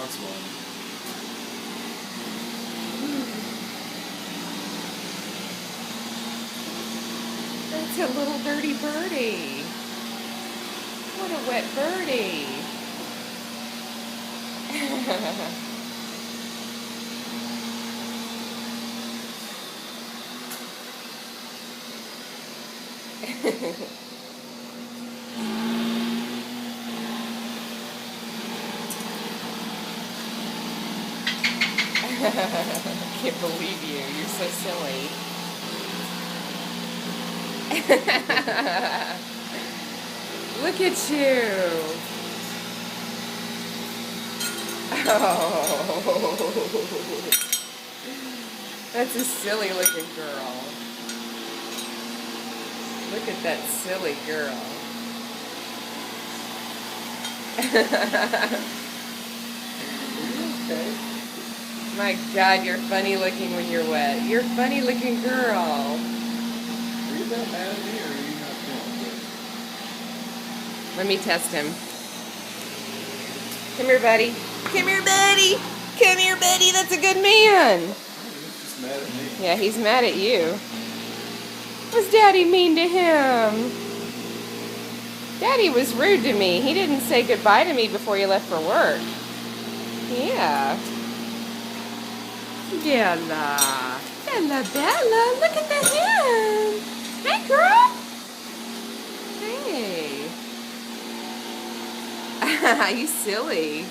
wants one. That's a little dirty birdie. What a wet birdie. I can't believe you. You're so silly. Look at you. Oh. That's a silly looking girl. Look at that silly girl. Okay. My God, you're funny looking when you're wet. You're a funny looking girl. Are you that mad at me or are you not feeling good? Let me test him. Come here, buddy. Come here, buddy. Come here, buddy. That's a good man. He's just mad at me. Yeah, he's mad at you. Was Daddy mean to him? Daddy was rude to me. He didn't say goodbye to me before you left for work. Yeah. Bella. Bella, Bella. Look at the hand. Hey, girl. Hey. You silly.